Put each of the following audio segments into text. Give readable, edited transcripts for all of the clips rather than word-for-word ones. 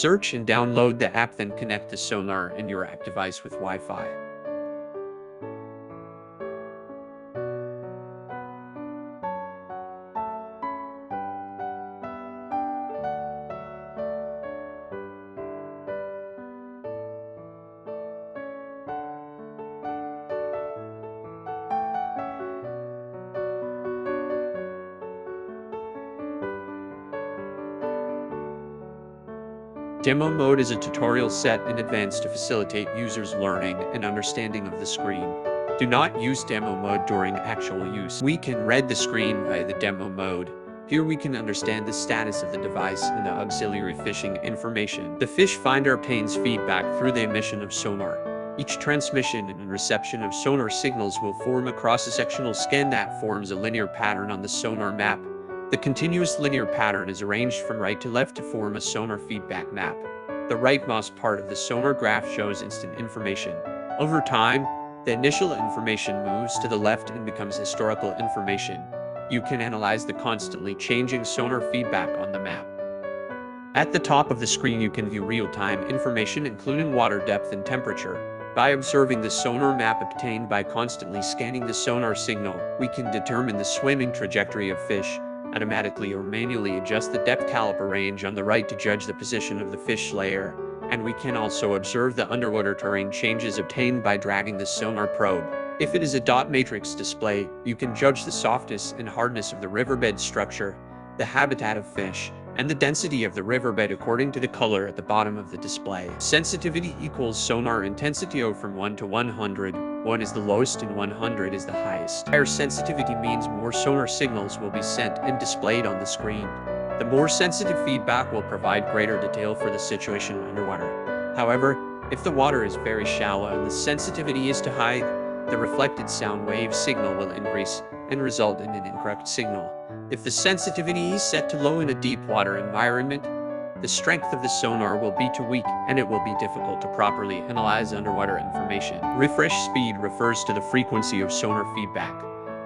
Search and download the app, then connect the sonar and your app device with Wi-Fi. Demo mode is a tutorial set in advance to facilitate users' learning and understanding of the screen. Do not use demo mode during actual use. We can read the screen via the demo mode. Here we can understand the status of the device and the auxiliary fishing information. The fish finder obtains feedback through the emission of sonar. Each transmission and reception of sonar signals will form a cross-sectional scan that forms a linear pattern on the sonar map. The continuous linear pattern is arranged from right to left to form a sonar feedback map. The rightmost part of the sonar graph shows instant information. Over time, the initial information moves to the left and becomes historical information. You can analyze the constantly changing sonar feedback on the map. At the top of the screen, you can view real-time information including water depth and temperature. By observing the sonar map obtained by constantly scanning the sonar signal, we can determine the swimming trajectory of fish, automatically or manually adjust the depth caliper range on the right to judge the position of the fish layer, and we can also observe the underwater terrain changes obtained by dragging the sonar probe. If it is a dot matrix display, you can judge the softness and hardness of the riverbed structure, the habitat of fish, and the density of the riverbed according to the color at the bottom of the display. Sensitivity equals sonar intensity O from 1 to 100. 1 is the lowest and 100 is the highest. Higher sensitivity means more sonar signals will be sent and displayed on the screen. The more sensitive feedback will provide greater detail for the situation underwater. However, if the water is very shallow and the sensitivity is too high, the reflected sound wave signal will increase and result in an incorrect signal. If the sensitivity is set to low in a deep water environment, the strength of the sonar will be too weak and it will be difficult to properly analyze underwater information. Refresh speed refers to the frequency of sonar feedback.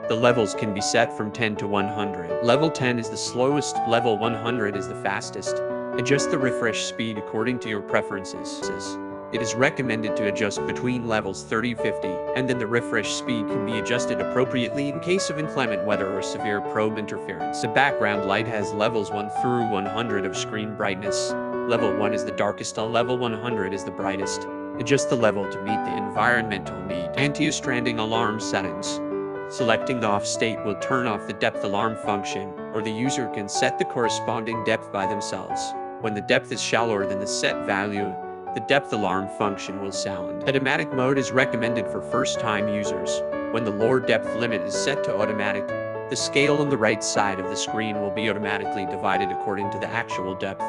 The levels can be set from 10 to 100. Level 10 is the slowest, level 100 is the fastest. Adjust the refresh speed according to your preferences. It is recommended to adjust between levels 30-50, and then the refresh speed can be adjusted appropriately in case of inclement weather or severe probe interference. The background light has levels 1 through 100 of screen brightness. Level 1 is the darkest, level 100 is the brightest. Adjust the level to meet the environmental need. Anti-stranding alarm settings. Selecting the off state will turn off the depth alarm function, or the user can set the corresponding depth by themselves. When the depth is shallower than the set value, the depth alarm function will sound. Automatic mode is recommended for first-time users. When the lower depth limit is set to automatic, the scale on the right side of the screen will be automatically divided according to the actual depth.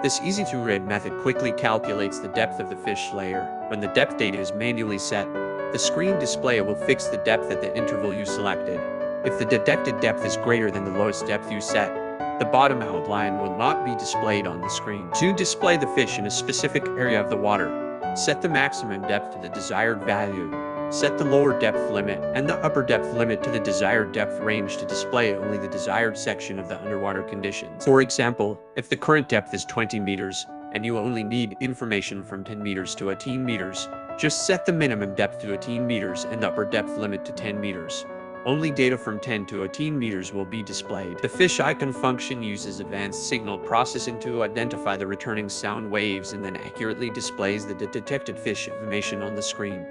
This easy-to-read method quickly calculates the depth of the fish layer. When the depth data is manually set, the screen display will fix the depth at the interval you selected. If the detected depth is greater than the lowest depth you set, the bottom outline will not be displayed on the screen. To display the fish in a specific area of the water, set the maximum depth to the desired value. Set the lower depth limit and the upper depth limit to the desired depth range to display only the desired section of the underwater conditions. For example, if the current depth is 20 meters and you only need information from 10 meters to 18 meters, just set the minimum depth to 18 meters and the upper depth limit to 10 meters. Only data from 10 to 18 meters will be displayed. The fish icon function uses advanced signal processing to identify the returning sound waves and then accurately displays the detected fish information on the screen.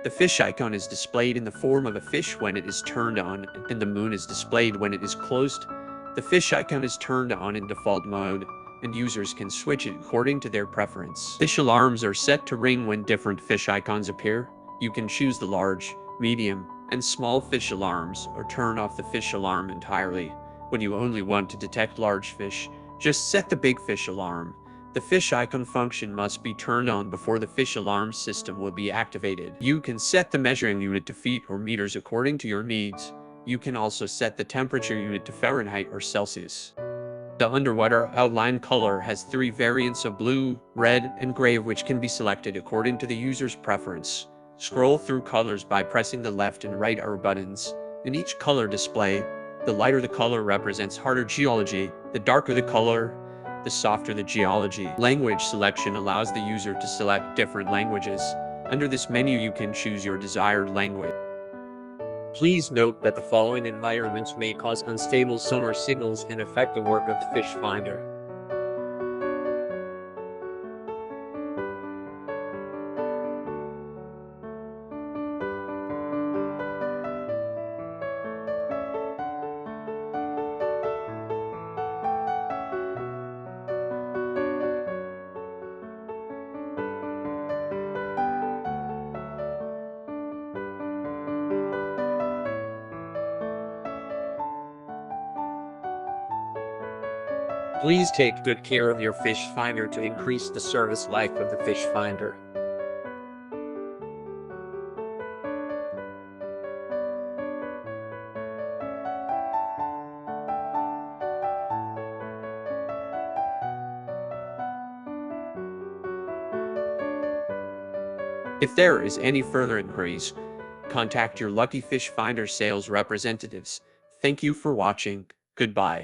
The fish icon is displayed in the form of a fish when it is turned on, and the moon is displayed when it is closed. The fish icon is turned on in default mode, and users can switch it according to their preference. Fish alarms are set to ring when different fish icons appear. You can choose the large, medium, and small fish alarms, or turn off the fish alarm entirely. When you only want to detect large fish, just set the big fish alarm. The fish icon function must be turned on before the fish alarm system will be activated. You can set the measuring unit to feet or meters according to your needs. You can also set the temperature unit to Fahrenheit or Celsius. The underwater outline color has 3 variants of blue, red, and gray, which can be selected according to the user's preference. Scroll through colors by pressing the left and right arrow buttons. In each color display, the lighter the color represents harder geology, the darker the color, the softer the geology. Language selection allows the user to select different languages. Under this menu, you can choose your desired language. Please note that the following environments may cause unstable sonar signals and affect the work of the fish finder. Please take good care of your fish finder to increase the service life of the fish finder. If there is any further inquiries, contact your Lucky Fish Finder sales representatives. Thank you for watching. Goodbye.